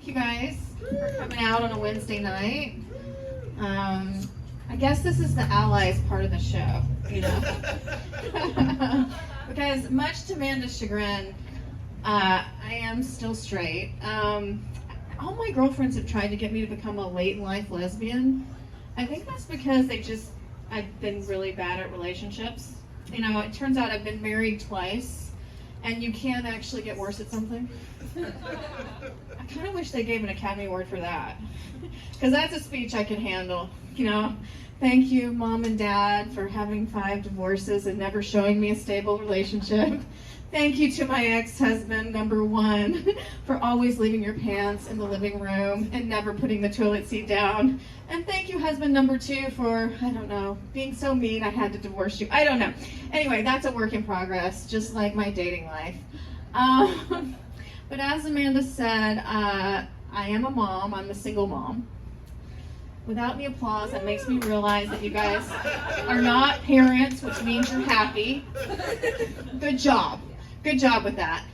Thank you guys for coming out on a Wednesday night. I guess this is the allies part of the show, you know? Because much to Amanda's chagrin, I am still straight. All my girlfriends have tried to get me to become a late in life lesbian. I think that's because I've been really bad at relationships. You know, it turns out I've been married twice, and you can actually get worse at something. I kind of wish they gave an Academy Award for that, because that's a speech I could handle. You know, thank you, Mom and Dad, for having 5 divorces and never showing me a stable relationship. Thank you to my ex-husband, number 1, for always leaving your pants in the living room and never putting the toilet seat down. And thank you, husband number 2, for, I don't know, being so mean I had to divorce you. I don't know. Anyway, that's a work in progress, just like my dating life. But as Amanda said, I am a mom. I'm a single mom. Without the applause, that makes me realize that you guys are not parents, which means you're happy. Good job. Good job with that.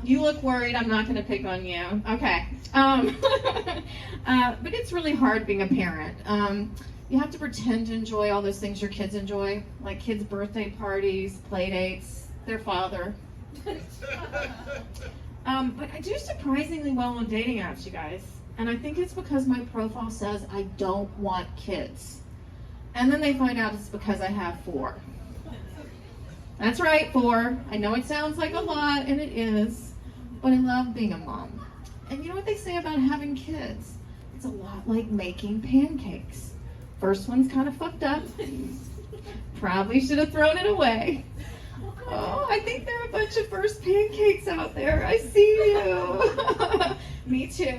You look worried. I'm not going to pick on you. Okay. But it's really hard being a parent. You have to pretend to enjoy all those things your kids enjoy, like kids' birthday parties, play dates, their father. But I do surprisingly well on dating apps, you guys. And I think it's because my profile says I don't want kids. And then they find out it's because I have 4. That's right, 4. I know it sounds like a lot, and it is, but I love being a mom. And you know what they say about having kids? It's a lot like making pancakes. First one's kind of fucked up. Probably should have thrown it away. Oh, I think there are a bunch of first pancakes out there. I see you. Me too.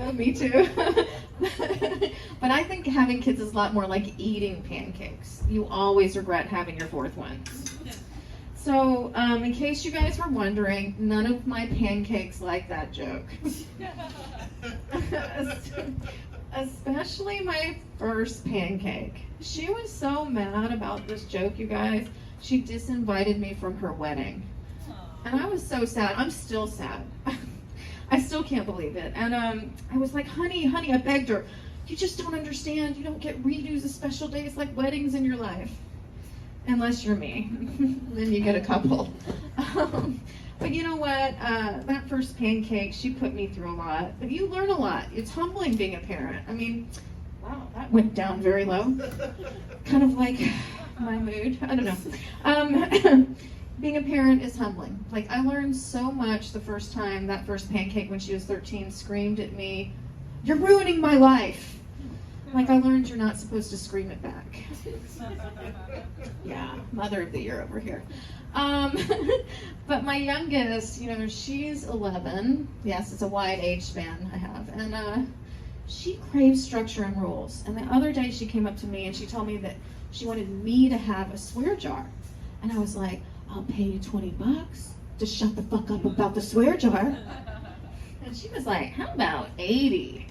But I think having kids is a lot more like eating pancakes. You always regret having your 4th one. So, in case you guys were wondering, none of my pancakes like that joke. Especially my first pancake. She was so mad about this joke, you guys. She disinvited me from her wedding. And I was so sad. I'm still sad. I still can't believe it. And I was like, honey, I begged her. You just don't understand. You don't get redos of special days like weddings in your life. Unless you're me. Then you get a couple. But you know what? That first pancake, she put me through a lot. But you learn a lot. It's humbling being a parent. I mean, wow, that went down very low. Kind of like my mood. I don't know. Being a parent is humbling. Like, I learned so much the first time that first pancake when she was 13 screamed at me, "You're ruining my life." Like, I learned you're not supposed to scream it back. Yeah, mother of the year over here. But my youngest, you know, she's 11. Yes, it's a wide age span I have. And she craves structure and rules. And the other day she came up to me and she told me that she wanted me to have a swear jar. And I was like, I'll pay you $20 to shut the fuck up about the swear jar. And she was like, how about 80?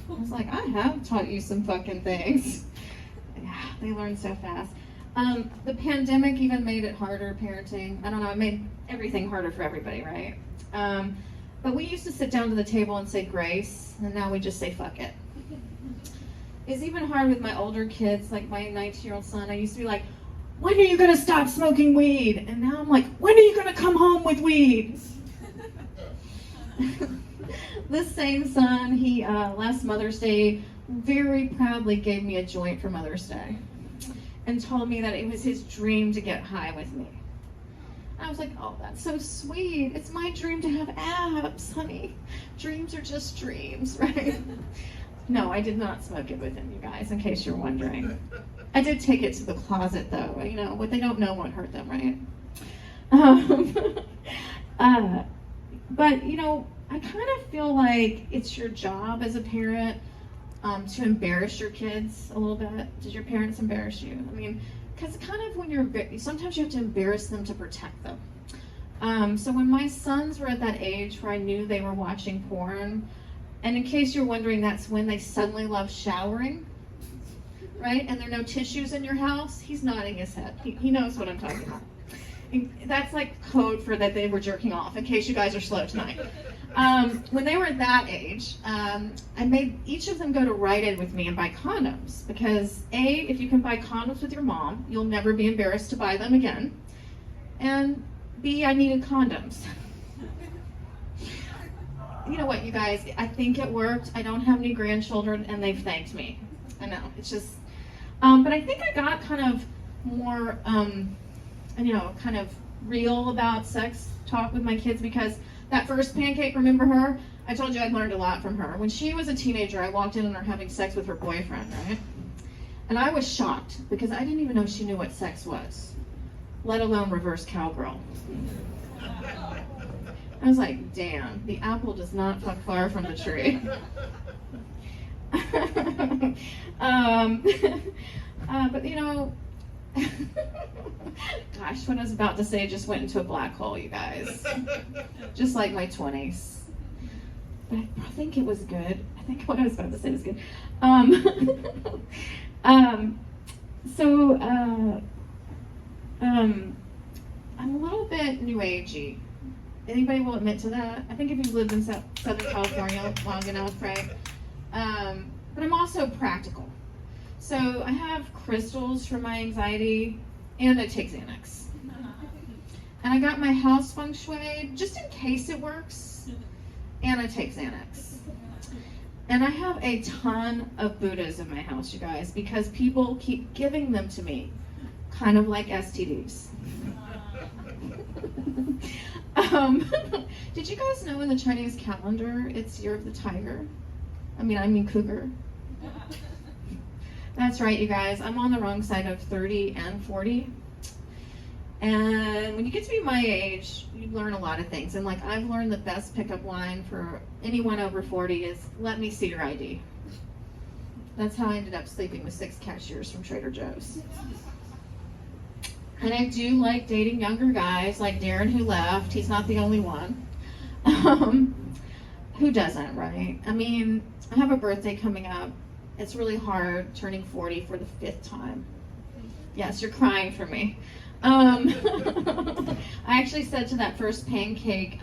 I was like, I have taught you some fucking things. Yeah, they learn so fast. The pandemic even made it harder parenting. I don't know, it made everything harder for everybody, right? But we used to sit down to the table and say grace, and now we just say fuck it. It's even hard with my older kids, like my 19-year-old son. I used to be like, when are you going to stop smoking weed? And now I'm like, when are you going to come home with weed? This same son, he last Mother's Day very proudly gave me a joint for Mother's Day and told me that it was his dream to get high with me. I was like, oh, that's so sweet. It's my dream to have abs, honey. Dreams are just dreams, right? No, I did not smoke it with him, you guys, in case you're wondering. I did take it to the closet, though. You know, what they don't know won't hurt them, right? But, you know, I kind of feel like it's your job as a parent to embarrass your kids a little bit. Did your parents embarrass you? I mean, because kind of when sometimes you have to embarrass them to protect them. So when my sons were at that age where I knew they were watching porn, and in case you're wondering, that's when they suddenly love showering, right? And there are no tissues in your house. He's nodding his head. He knows what I'm talking about. That's like code for that they were jerking off, in case you guys are slow tonight. When they were that age, I made each of them go to Rite Aid with me and buy condoms because A, if you can buy condoms with your mom, you'll never be embarrassed to buy them again. And B, I needed condoms. You know what, you guys, I think it worked. I don't have any grandchildren and they've thanked me. I know, it's just, but I think I got kind of more, kind of real about sex talk with my kids because that first pancake, remember her? I told you I'd learned a lot from her. When she was a teenager, I walked in on her having sex with her boyfriend, right? And I was shocked because I didn't even know she knew what sex was, let alone reverse cowgirl. I was like, damn, the apple does not fall far from the tree. But you know, gosh, what I was about to say just went into a black hole, you guys. Just like my 20s. But I think it was good. I think what I was about to say was good. I'm a little bit new agey. Anybody will admit to that? I think if you've lived in Southern California long enough, right? But I'm also practical. So I have crystals for my anxiety, and I take Xanax. And I got my house feng shui just in case it works, and I take Xanax. And I have a ton of Buddhas in my house, you guys, because people keep giving them to me, kind of like STDs. Did you guys know in the Chinese calendar it's Year of the Tiger? I mean cougar. That's right, you guys. I'm on the wrong side of 30 and 40. And when you get to be my age, you learn a lot of things. And like I've learned the best pickup line for anyone over 40 is, let me see your ID. That's how I ended up sleeping with 6 cashiers from Trader Joe's. And I do like dating younger guys like Darren who left. He's not the only one. Who doesn't, right? I mean, I have a birthday coming up. It's really hard turning 40 for the 5th time. Yes, you're crying for me. I actually said to that first pancake,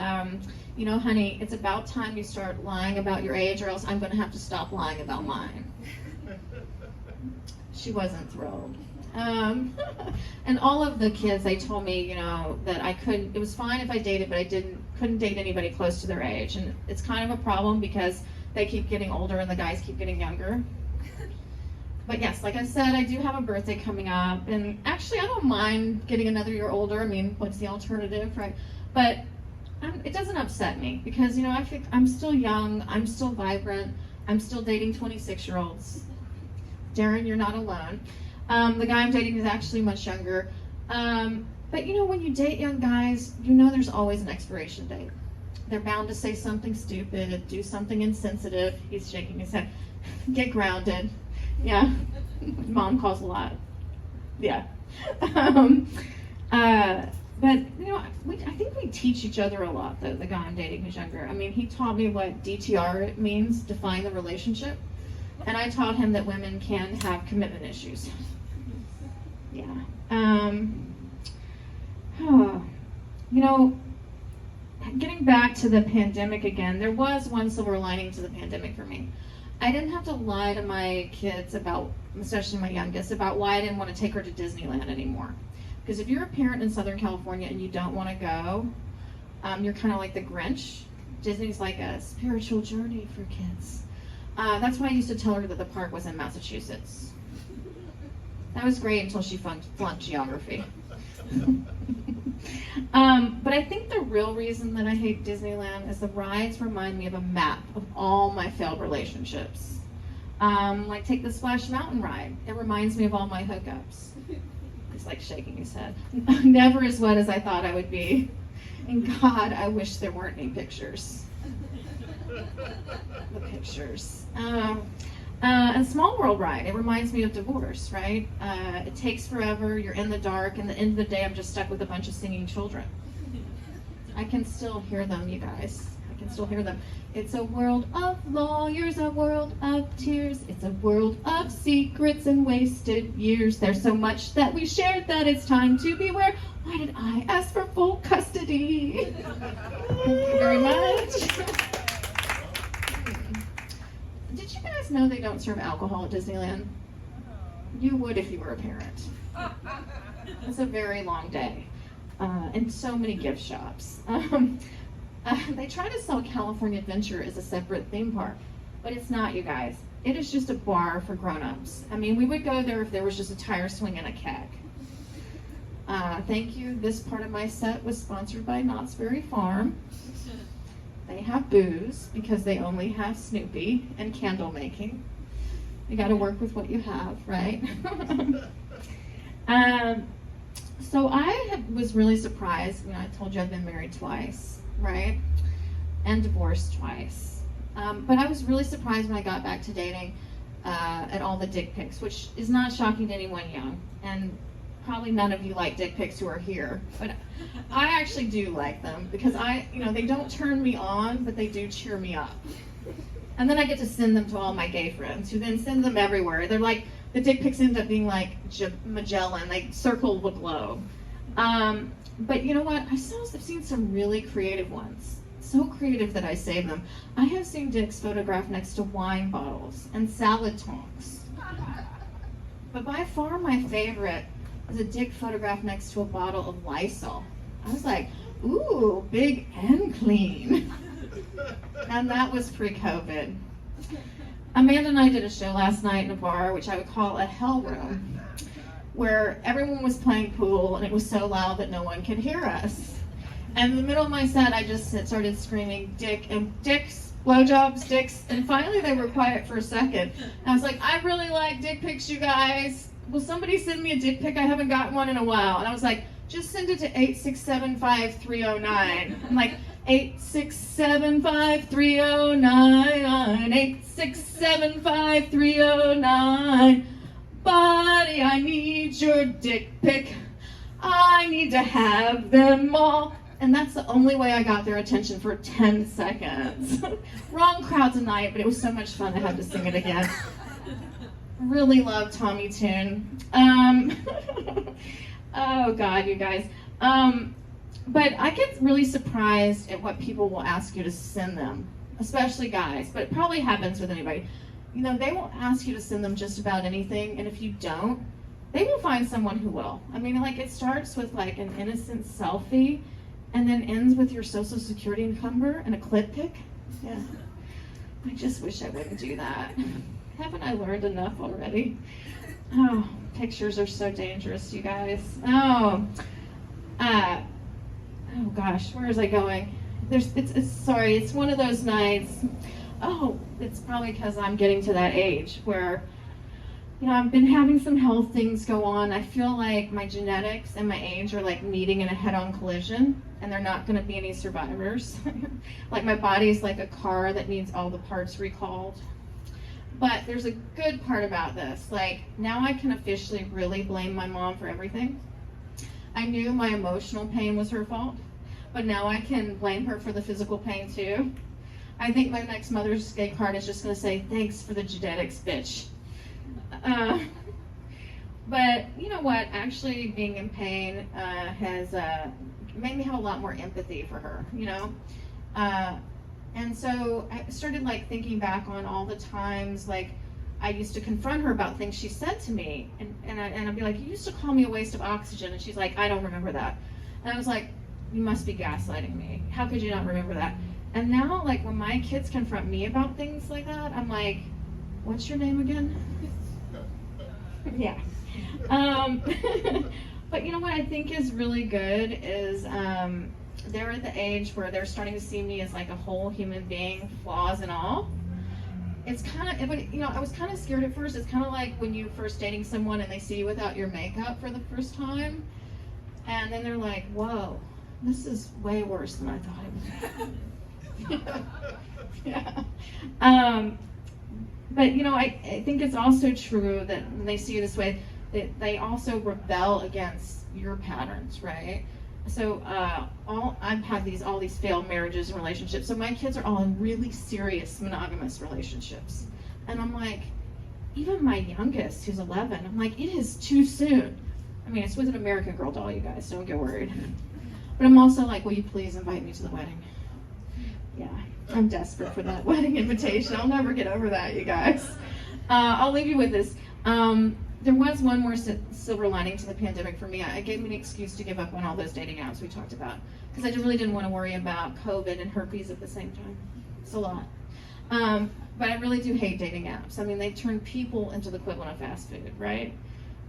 you know, honey, it's about time you start lying about your age or else I'm going to have to stop lying about mine. She wasn't thrilled. And all of the kids, they told me, you know, that I couldn't, it was fine if I dated, but I couldn't date anybody close to their age. And it's kind of a problem because they keep getting older and the guys keep getting younger. But yes, like I said, I do have a birthday coming up, and actually I don't mind getting another year older. I mean, what's the alternative, right? But it doesn't upset me because, you know, I think I'm still young, I'm still vibrant, I'm still dating 26-year-olds. Darren, you're not alone. The guy I'm dating is actually much younger. But you know, when you date young guys, you know there's always an expiration date. They're bound to say something stupid, do something insensitive. He's shaking his head. Get grounded. Yeah. Mom calls a lot. Yeah. But you know, I think we teach each other a lot, though, the guy I'm dating who's younger. I mean, he taught me what DTR means, define the relationship. And I taught him that women can have commitment issues. Yeah. You know, getting back to the pandemic again, there was one silver lining to the pandemic for me. I didn't have to lie to my kids about, especially my youngest, about why I didn't want to take her to Disneyland anymore. Because if you're a parent in Southern California and you don't want to go, you're kind of like the Grinch. Disney's like a spiritual journey for kids. That's why I used to tell her that the park was in Massachusetts. That was great until she flunked geography. But I think the real reason that I hate Disneyland is the rides remind me of a map of all my failed relationships. Like take the Splash Mountain ride. It reminds me of all my hookups. He's like shaking his head. Never as wet as I thought I would be. And God, I wish there weren't any pictures. The pictures. A Small World ride. It reminds me of divorce, right? It takes forever. You're in the dark. And at the end of the day, I'm just stuck with a bunch of singing children. I can still hear them, you guys. I can still hear them. It's a world of lawyers, a world of tears. It's a world of secrets and wasted years. There's so much that we shared that it's time to beware. Why did I ask for full custody? Thank you very much. Did you guys know they don't serve alcohol at Disneyland? You would if you were a parent. It's a very long day. And so many gift shops. They try to sell California Adventure as a separate theme park, but it's not, you guys. It is just a bar for grown-ups. I mean, we would go there if there was just a tire swing and a keg. Thank you. This part of my set was sponsored by Knott's Berry Farm. They have booze because they only have Snoopy and candle making. You got to work with what you have, right? So I was really surprised. I told you I've been married twice, right? And divorced twice. But I was really surprised when I got back to dating at all the dick pics, which is not shocking to anyone young. And probably none of you like dick pics who are here. But I actually do like them because they don't turn me on, but they do cheer me up. And then I get to send them to all my gay friends who then send them everywhere. They're like, the dick pics end up being like Magellan. They circle the globe. But you know what? I've seen some really creative ones. So creative that I save them. I have seen dicks photographed next to wine bottles and salad tongs. But by far my favorite is a dick photographed next to a bottle of Lysol. I was like, ooh, big and clean. And that was pre-COVID. Amanda and I did a show last night in a bar, which I would call a hell room, where everyone was playing pool and it was so loud that no one could hear us. And in the middle of my set, I just started screaming, dick and dicks, blowjobs, dicks, and finally they were quiet for a second. And I was like, I really like dick pics, you guys. Will somebody send me a dick pic? I haven't gotten one in a while. And I was like, just send it to 8675309. I'm like, 8675309, 8675309. Buddy, I need your dick pic. I need to have them all. And that's the only way I got their attention for 10 seconds. Wrong crowd tonight, but it was so much fun I had to sing it again. Really love Tommy Tune. Oh God, you guys. But I get really surprised at what people will ask you to send them, especially guys, but it probably happens with anybody. They will ask you to send them just about anything, and if you don't, they will find someone who will. I mean, like, it starts with like an innocent selfie and then ends with your social security number and a clit pic. Yeah. I just wish I wouldn't do that. Haven't I learned enough already? Oh, pictures are so dangerous, you guys. Oh gosh, where is I going? It's one of those nights. Oh, it's probably because I'm getting to that age where, I've been having some health things go on. I feel like my genetics and my age are like meeting in a head-on collision, and they're not going to be any survivors. Like, my body's like a car that needs all the parts recalled. But there's a good part about this. Like, now I can officially really blame my mom for everything. I knew my emotional pain was her fault, but now I can blame her for the physical pain too. I think my next Mother's Day card is just going to say, thanks for the genetics, bitch. But you know what? Actually, being in pain has made me have a lot more empathy for her, And so I started like thinking back on all the times like I used to confront her about things she said to me, and I'd be like, you used to call me a waste of oxygen, and she's like, I don't remember that. And I was like, you must be gaslighting me. How could you not remember that? And now, like, when my kids confront me about things like that, I'm like, what's your name again? Yeah. But you know what I think is really good is they're at the age where they're starting to see me as like a whole human being, flaws and all. It's kind of, I was kind of scared at first. It's kind of like when you're first dating someone and they see you without your makeup for the first time, and then they're like, whoa, this is way worse than I thought it was. Yeah. But I think it's also true that when they see you this way, that they also rebel against your patterns, right? So I've had all these failed marriages and relationships. So my kids are all in really serious monogamous relationships. And I'm like, even my youngest, who's 11, I'm like, it is too soon. I mean, it's with an American Girl doll, you guys, don't get worried. But I'm also like, will you please invite me to the wedding? Yeah, I'm desperate for that wedding invitation. I'll never get over that, you guys. I'll leave you with this. There was one more silver lining to the pandemic for me. It gave me an excuse to give up on all those dating apps we talked about, because I really didn't want to worry about COVID and herpes at the same time. It's a lot. But I really do hate dating apps. I mean, they turn people into the equivalent of fast food, right?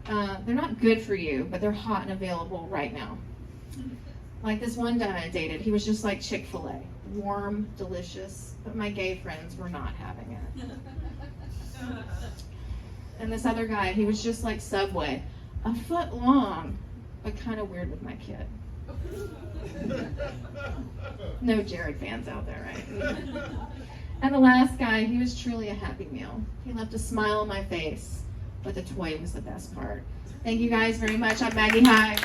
They're not good for you, but they're hot and available right now. Like this one guy I dated, he was just like Chick-fil-A. Warm, delicious, but my gay friends were not having it. And this other guy, he was just like Subway, a foot long, but kind of weird with my kid. No Jared fans out there, right? And the last guy, he was truly a happy meal. He left a smile on my face, but the toy was the best part. Thank you guys very much. I'm Maggie Hyde.